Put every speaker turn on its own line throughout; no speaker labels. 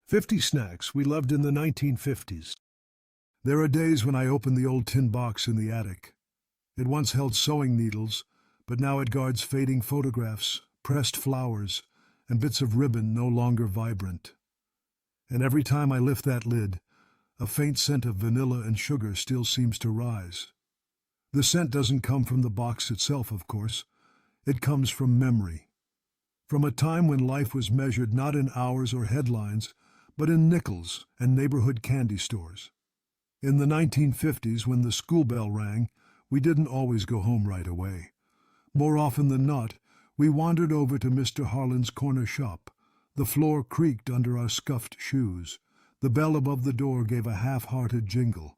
50 snacks we loved in the 1950s. There are days when I open the old tin box in the attic. It once held sewing needles, but now it guards fading photographs, pressed flowers, and bits of ribbon no longer vibrant. And every time I lift that lid, a faint scent of vanilla and sugar still seems to rise. The scent doesn't come from the box itself, of course. It comes from memory. From a time when life was measured not in hours or headlines, but in nickels and neighborhood candy stores. In the 1950s, when the school bell rang, we didn't always go home right away. More often than not, we wandered over to Mr. Harlan's corner shop. The floor creaked under our scuffed shoes. The bell above the door gave a half-hearted jingle.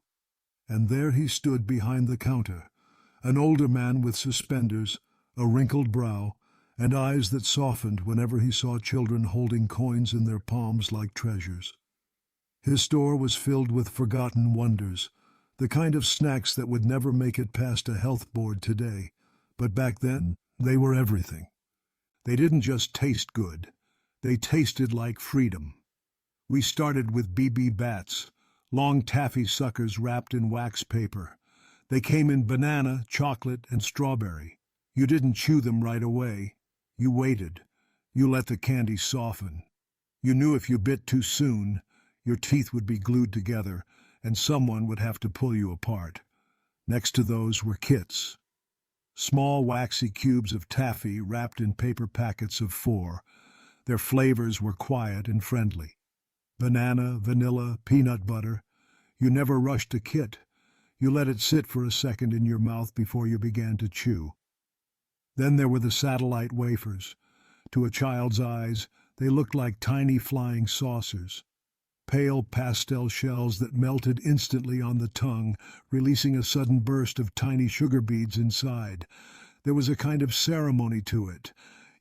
And there he stood behind the counter, an older man with suspenders, a wrinkled brow, and eyes that softened whenever he saw children holding coins in their palms like treasures. His store was filled with forgotten wonders, the kind of snacks that would never make it past a health board today. But back then, they were everything. They didn't just taste good. They tasted like freedom. We started with BB Bats, long taffy suckers wrapped in wax paper. They came in banana, chocolate, and strawberry. You didn't chew them right away. You waited. You let the candy soften. You knew if you bit too soon, your teeth would be glued together, and someone would have to pull you apart. Next to those were kits. Small waxy cubes of taffy wrapped in paper packets of 4. Their flavors were quiet and friendly. Banana, vanilla, peanut butter. You never rushed a kit. You let it sit for a second in your mouth before you began to chew. Then there were the satellite wafers. To a child's eyes, they looked like tiny flying saucers. Pale pastel shells that melted instantly on the tongue, releasing a sudden burst of tiny sugar beads inside. There was a kind of ceremony to it.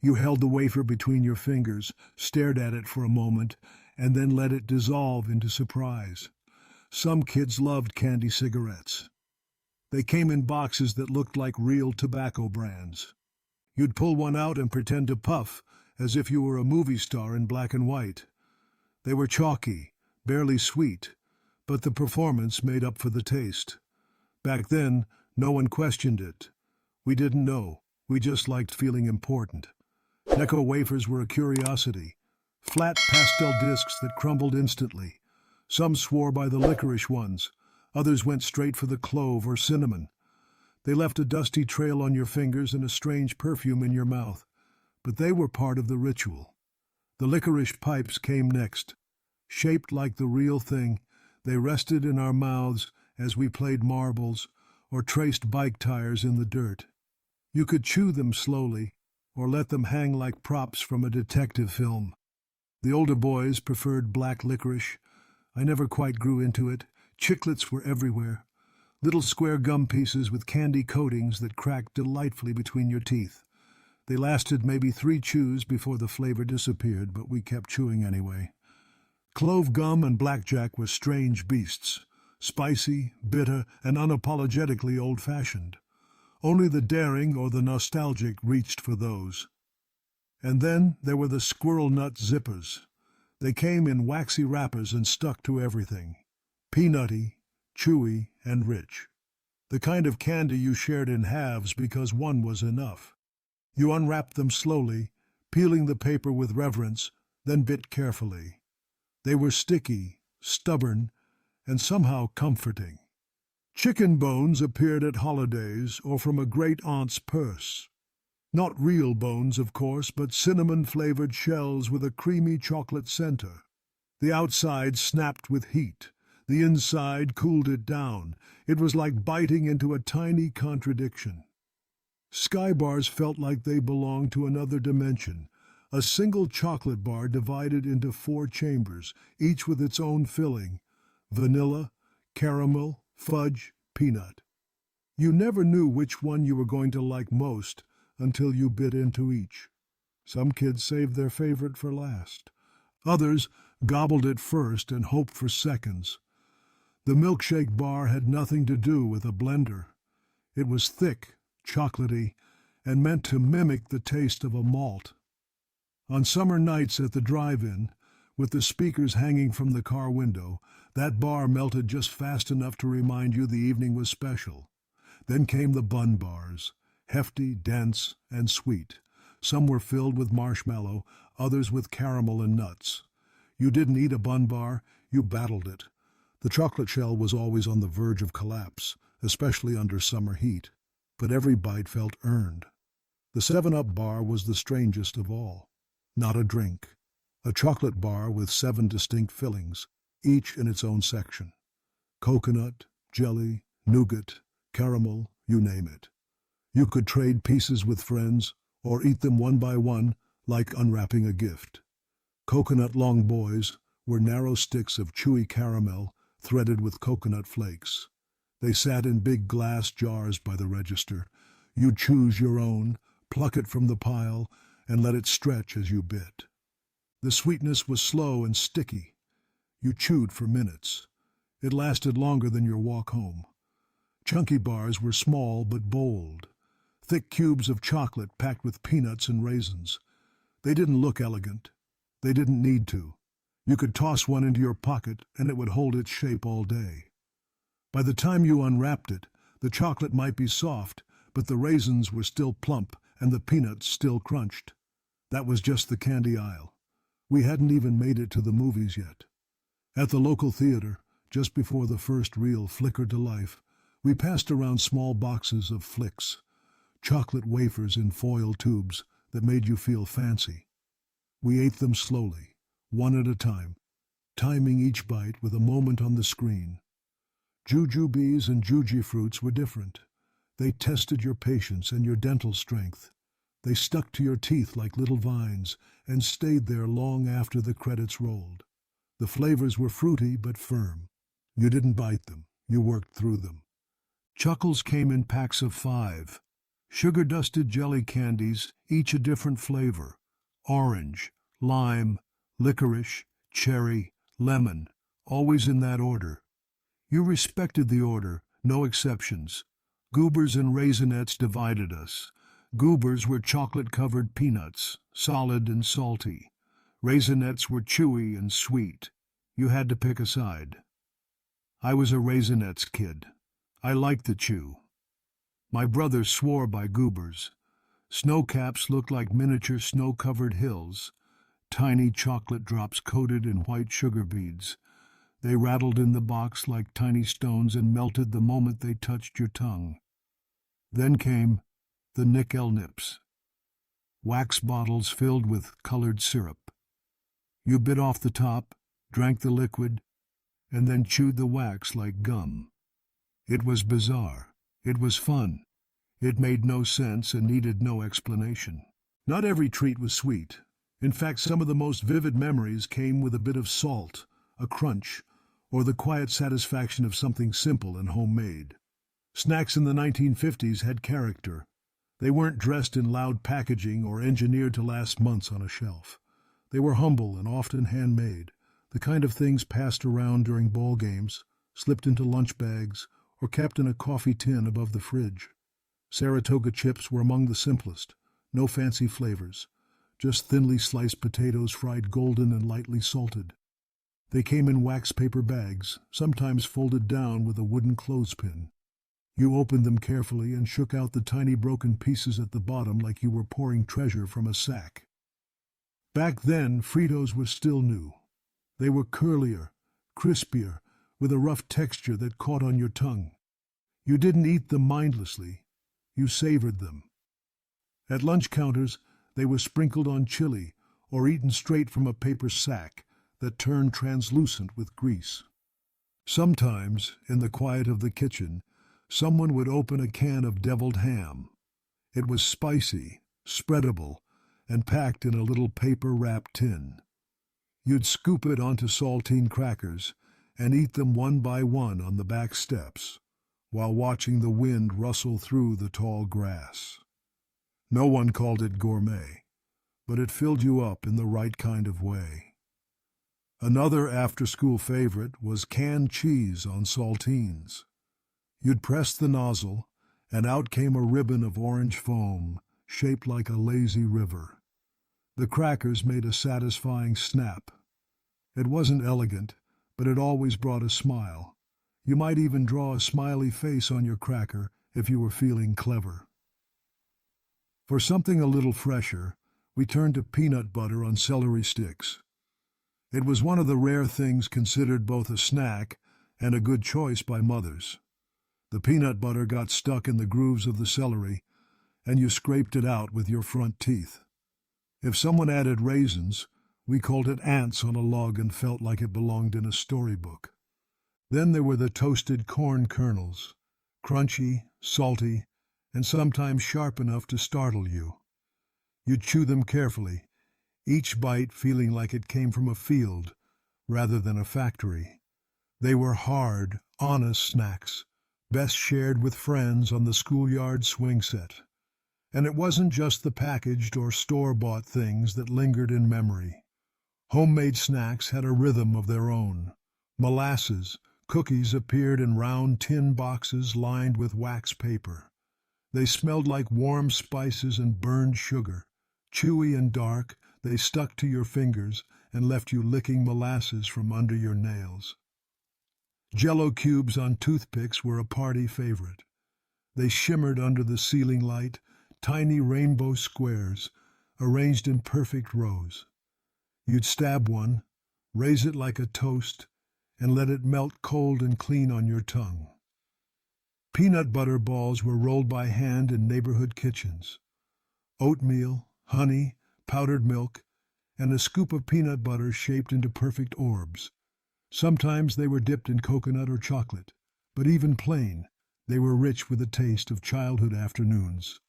You held the wafer between your fingers, stared at it for a moment, and then let it dissolve into surprise. Some kids loved candy cigarettes. They came in boxes that looked like real tobacco brands. You'd pull one out and pretend to puff, as if you were a movie star in black and white. They were chalky, barely sweet, but the performance made up for the taste. Back then, no one questioned it. We didn't know. We just liked feeling important. Necco Wafers were a curiosity. Flat pastel discs that crumbled instantly. Some swore by the licorice ones. Others went straight for the clove or cinnamon. They left a dusty trail on your fingers and a strange perfume in your mouth. But they were part of the ritual. The Licorice Pipes came next. Shaped like the real thing, they rested in our mouths as we played marbles or traced bike tires in the dirt. You could chew them slowly or let them hang like props from a detective film. The older boys preferred black licorice. I never quite grew into it. Chiclets were everywhere. Little square gum pieces with candy coatings that cracked delightfully between your teeth. They lasted maybe 3 chews before the flavor disappeared, but we kept chewing anyway. Clove gum and blackjack were strange beasts, spicy, bitter, and unapologetically old-fashioned. Only the daring or the nostalgic reached for those. And then there were the squirrel nut zippers. They came in waxy wrappers and stuck to everything. Peanutty, chewy, and rich. The kind of candy you shared in halves because one was enough. You unwrapped them slowly, peeling the paper with reverence, then bit carefully. They were sticky, stubborn, and somehow comforting. Chicken bones appeared at holidays or from a great-aunt's purse. Not real bones, of course, but cinnamon-flavored shells with a creamy chocolate center. The outside snapped with heat. The inside cooled it down. It was like biting into a tiny contradiction. Sky bars felt like they belonged to another dimension. A single chocolate bar divided into 4 chambers, each with its own filling. Vanilla, caramel, fudge, peanut. You never knew which one you were going to like most until you bit into each. Some kids saved their favorite for last. Others gobbled it first and hoped for seconds. The milkshake bar had nothing to do with a blender. It was thick, chocolatey, and meant to mimic the taste of a malt. On summer nights at the drive-in, With the speakers hanging from the car window, that bar melted just fast enough to remind you the evening was special. Then came the bun bars, hefty, dense, and sweet. Some were filled with marshmallow, others with caramel and nuts. You didn't eat a bun bar, you battled it. The chocolate shell was always on the verge of collapse, especially under summer heat, but every bite felt earned. The 7-Up bar was the strangest of all. Not a drink. A chocolate bar with 7 distinct fillings, each in its own section. Coconut, jelly, nougat, caramel, you name it. You could trade pieces with friends, or eat them one by one, like unwrapping a gift. Coconut long boys were narrow sticks of chewy caramel threaded with coconut flakes. They sat in big glass jars by the register. You'd choose your own, pluck it from the pile, and let it stretch as you bit. The sweetness was slow and sticky. You chewed for minutes. It lasted longer than your walk home. Chunky bars were small but bold. Thick cubes of chocolate packed with peanuts and raisins. They didn't look elegant. They didn't need to. You could toss one into your pocket and it would hold its shape all day. By the time you unwrapped it, the chocolate might be soft, but the raisins were still plump and the peanuts still crunched. That was just the candy aisle. We hadn't even made it to the movies yet. At the local theater, just before the first reel flickered to life, we passed around small boxes of flicks, chocolate wafers in foil tubes that made you feel fancy. We ate them slowly, one at a time, timing each bite with a moment on the screen. Jujubes and juji fruits were different. They tested your patience and your dental strength. They stuck to your teeth like little vines and stayed there long after the credits rolled. The flavors were fruity but firm. You didn't bite them, you worked through them. Chuckles came in packs of 5. Sugar-dusted jelly candies, each a different flavor. Orange, lime, licorice, cherry, lemon, always in that order. You respected the order, no exceptions. Goobers and Raisinets divided us. Goobers were chocolate-covered peanuts, solid and salty. Raisinets were chewy and sweet. You had to pick a side. I was a Raisinets kid. I liked the chew. My brother swore by Goobers. Snowcaps looked like miniature snow-covered hills, tiny chocolate drops coated in white sugar beads. They rattled in the box like tiny stones and melted the moment they touched your tongue. Then came the nickel nips, wax bottles filled with colored syrup. You bit off the top, drank the liquid, and then chewed the wax like gum. It was bizarre. It was fun. It made no sense and needed no explanation. Not every treat was sweet. In fact, some of the most vivid memories came with a bit of salt, a crunch, or the quiet satisfaction of something simple and homemade. Snacks in the 1950s had character. They weren't dressed in loud packaging or engineered to last months on a shelf. They were humble and often handmade, the kind of things passed around during ball games, slipped into lunch bags, or kept in a coffee tin above the fridge. Saratoga chips were among the simplest, no fancy flavors, just thinly sliced potatoes fried golden and lightly salted. They came in wax paper bags, sometimes folded down with a wooden clothespin. You opened them carefully and shook out the tiny broken pieces at the bottom like you were pouring treasure from a sack. Back then, Fritos were still new. They were curlier, crispier, with a rough texture that caught on your tongue. You didn't eat them mindlessly. You savored them. At lunch counters, they were sprinkled on chili or eaten straight from a paper sack that turned translucent with grease. Sometimes, in the quiet of the kitchen, someone would open a can of deviled ham. It was spicy, spreadable, and packed in a little paper-wrapped tin. You'd scoop it onto saltine crackers and eat them one by one on the back steps, while watching the wind rustle through the tall grass. No one called it gourmet, but it filled you up in the right kind of way. Another after-school favorite was canned cheese on saltines. You'd press the nozzle, and out came a ribbon of orange foam, shaped like a lazy river. The crackers made a satisfying snap. It wasn't elegant, but it always brought a smile. You might even draw a smiley face on your cracker if you were feeling clever. For something a little fresher, we turned to peanut butter on celery sticks. It was one of the rare things considered both a snack and a good choice by mothers. The peanut butter got stuck in the grooves of the celery, and you scraped it out with your front teeth. If someone added raisins, we called it ants on a log and felt like it belonged in a storybook. Then there were the toasted corn kernels, crunchy, salty, and sometimes sharp enough to startle you. You'd chew them carefully, each bite feeling like it came from a field rather than a factory. They were hard, honest snacks, best shared with friends on the schoolyard swing set. And it wasn't just the packaged or store-bought things that lingered in memory. Homemade snacks had a rhythm of their own. Molasses, cookies appeared in round tin boxes lined with wax paper. They smelled like warm spices and burned sugar. Chewy and dark, they stuck to your fingers and left you licking molasses from under your nails. Jell-O cubes on toothpicks were a party favorite. They shimmered under the ceiling light, tiny rainbow squares, arranged in perfect rows. You'd stab one, raise it like a toast, and let it melt cold and clean on your tongue. Peanut butter balls were rolled by hand in neighborhood kitchens. Oatmeal, honey, powdered milk, and a scoop of peanut butter shaped into perfect orbs. Sometimes they were dipped in coconut or chocolate, but even plain, they were rich with the taste of childhood afternoons.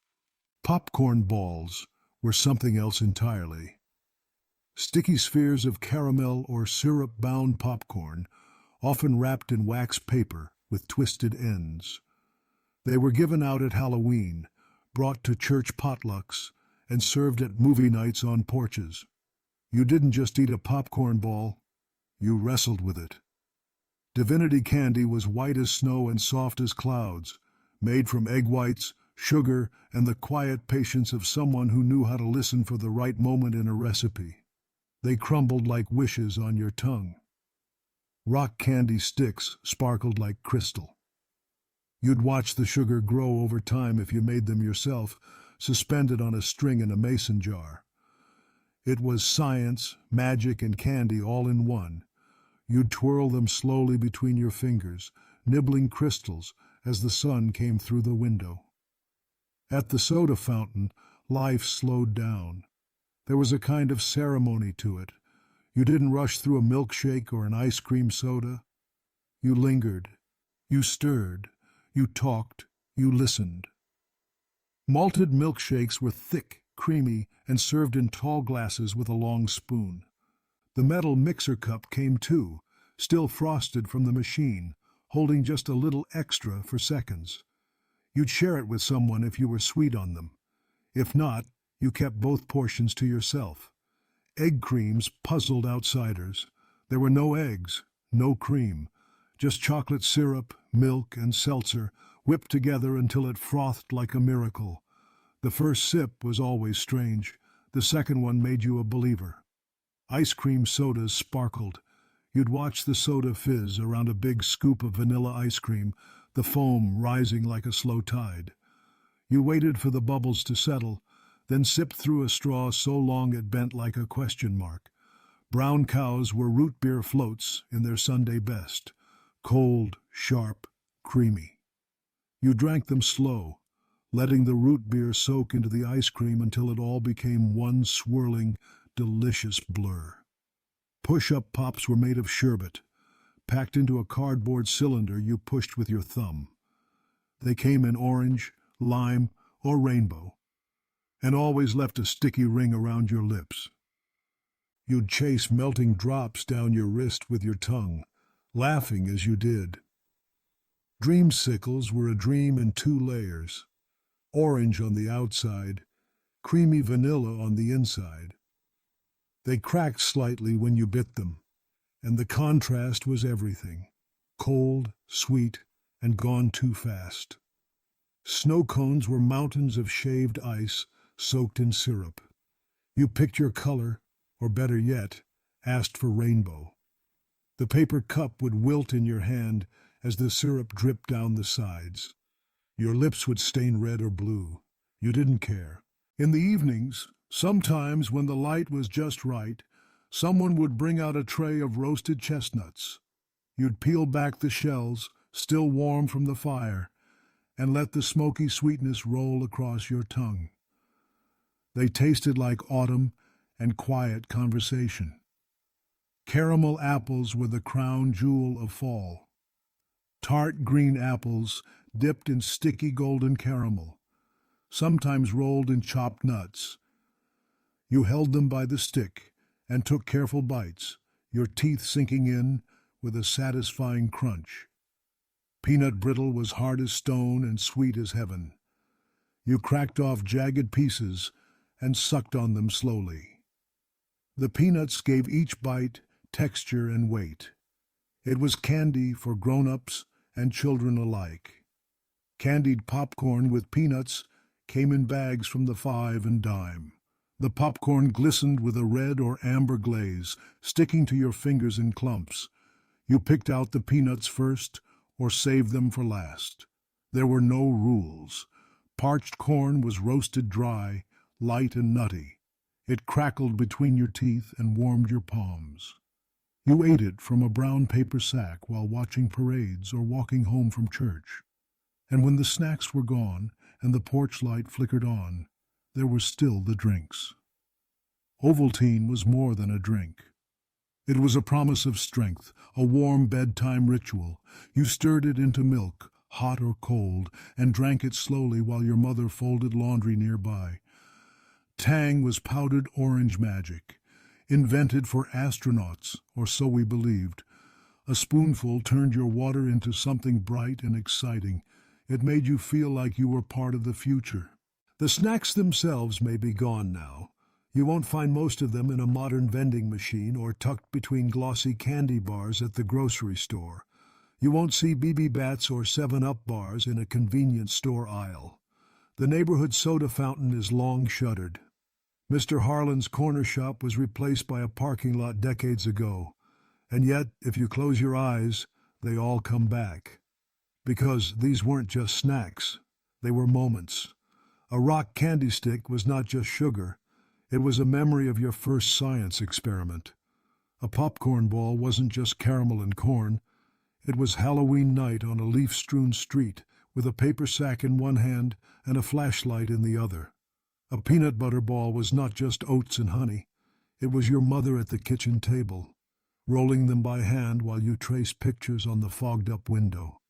Popcorn balls were something else entirely. Sticky spheres of caramel or syrup-bound popcorn, often wrapped in wax paper with twisted ends. They were given out at Halloween, brought to church potlucks, and served at movie nights on porches. You didn't just eat a popcorn ball, you wrestled with it. Divinity candy was white as snow and soft as clouds, made from egg whites, sugar, and the quiet patience of someone who knew how to listen for the right moment in a recipe. They crumbled like wishes on your tongue. Rock candy sticks sparkled like crystal. You'd watch the sugar grow over time if you made them yourself, suspended on a string in a mason jar. It was science, magic, and candy all in one. You'd twirl them slowly between your fingers, nibbling crystals as the sun came through the window. At the soda fountain, life slowed down. There was a kind of ceremony to it. You didn't rush through a milkshake or an ice cream soda. You lingered. You stirred. You talked. You listened. Malted milkshakes were thick, creamy, and served in tall glasses with a long spoon. The metal mixer cup came too, still frosted from the machine, holding just a little extra for seconds. You'd share it with someone if you were sweet on them. If not, you kept both portions to yourself. Egg creams puzzled outsiders. There were no eggs, no cream, just chocolate syrup, milk, and seltzer whipped together until it frothed like a miracle. The first sip was always strange. The second one made you a believer. Ice cream sodas sparkled. You'd watch the soda fizz around a big scoop of vanilla ice cream, the foam rising like a slow tide. You waited for the bubbles to settle, then sipped through a straw so long it bent like a question mark. Brown cows were root beer floats in their Sunday best, cold, sharp, creamy. You drank them slow, letting the root beer soak into the ice cream until it all became one swirling, delicious blur. Push-up pops were made of sherbet, packed into a cardboard cylinder you pushed with your thumb. They came in orange, lime, or rainbow, and always left a sticky ring around your lips. You'd chase melting drops down your wrist with your tongue, laughing as you did. Dreamsicles were a dream in 2 layers, orange on the outside, creamy vanilla on the inside. They cracked slightly when you bit them, and the contrast was everything, cold, sweet, and gone too fast. Snow cones were mountains of shaved ice soaked in syrup. You picked your color, or better yet, asked for rainbow. The paper cup would wilt in your hand as the syrup dripped down the sides. Your lips would stain red or blue. You didn't care. In the evenings, sometimes when the light was just right, someone would bring out a tray of roasted chestnuts. You'd peel back the shells, still warm from the fire, and let the smoky sweetness roll across your tongue. They tasted like autumn and quiet conversation. Caramel apples were the crown jewel of fall. Tart green apples dipped in sticky golden caramel, sometimes rolled in chopped nuts. You held them by the stick and took careful bites, your teeth sinking in with a satisfying crunch. Peanut brittle was hard as stone and sweet as heaven. You cracked off jagged pieces and sucked on them slowly. The peanuts gave each bite texture and weight. It was candy for grown-ups and children alike. Candied popcorn with peanuts came in bags from the 5 and dime. The popcorn glistened with a red or amber glaze, sticking to your fingers in clumps. You picked out the peanuts first or saved them for last. There were no rules. Parched corn was roasted dry, light and nutty. It crackled between your teeth and warmed your palms. You ate it from a brown paper sack while watching parades or walking home from church. And when the snacks were gone and the porch light flickered on, there were still the drinks. Ovaltine was more than a drink. It was a promise of strength, a warm bedtime ritual. You stirred it into milk, hot or cold, and drank it slowly while your mother folded laundry nearby. Tang was powdered orange magic, invented for astronauts, or so we believed. A spoonful turned your water into something bright and exciting. It made you feel like you were part of the future. The snacks themselves may be gone now. You won't find most of them in a modern vending machine or tucked between glossy candy bars at the grocery store. You won't see BB Bats or 7-Up bars in a convenience store aisle. The neighborhood soda fountain is long shuttered. Mr. Harlan's corner shop was replaced by a parking lot decades ago. And yet, if you close your eyes, they all come back. Because these weren't just snacks. They were moments. A rock candy stick was not just sugar. It was a memory of your first science experiment. A popcorn ball wasn't just caramel and corn. It was Halloween night on a leaf-strewn street with a paper sack in one hand and a flashlight in the other. A peanut butter ball was not just oats and honey. It was your mother at the kitchen table, rolling them by hand while you traced pictures on the fogged-up window.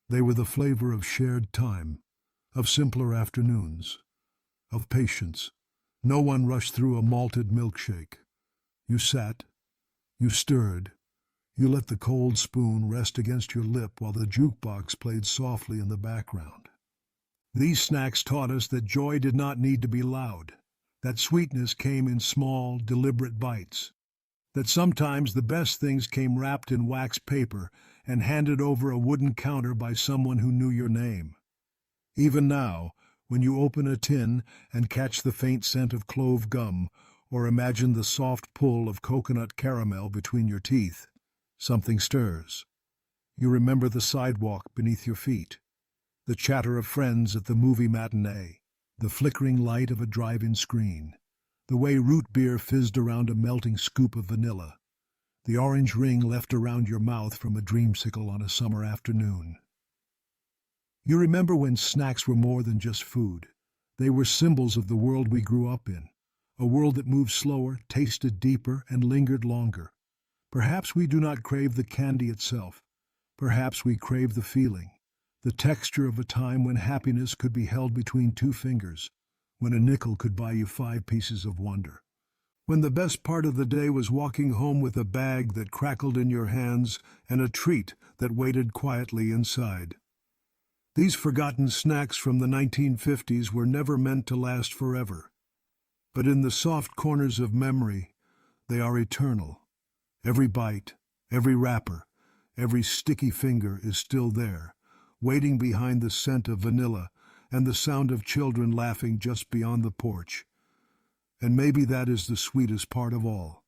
They were the flavor of shared time, of simpler afternoons, of patience. No one rushed through a malted milkshake. You sat, you stirred, you let the cold spoon rest against your lip while the jukebox played softly in the background. These snacks taught us that joy did not need to be loud, that sweetness came in small, deliberate bites, that sometimes the best things came wrapped in wax paper and handed over a wooden counter by someone who knew your name. Even now, when you open a tin and catch the faint scent of clove gum or imagine the soft pull of coconut caramel between your teeth, something stirs. You remember the sidewalk beneath your feet, the chatter of friends at the movie matinee, the flickering light of a drive-in screen, the way root beer fizzed around a melting scoop of vanilla, the orange ring left around your mouth from a dreamsicle on a summer afternoon. You remember when snacks were more than just food. They were symbols of the world we grew up in, a world that moved slower, tasted deeper, and lingered longer. Perhaps we do not crave the candy itself. Perhaps we crave the feeling, the texture of a time when happiness could be held between 2 fingers, when a nickel could buy you 5 pieces of wonder, when the best part of the day was walking home with a bag that crackled in your hands and a treat that waited quietly inside. These forgotten snacks from the 1950s were never meant to last forever. But in the soft corners of memory, they are eternal. Every bite, every wrapper, every sticky finger is still there, waiting behind the scent of vanilla and the sound of children laughing just beyond the porch. And maybe that is the sweetest part of all.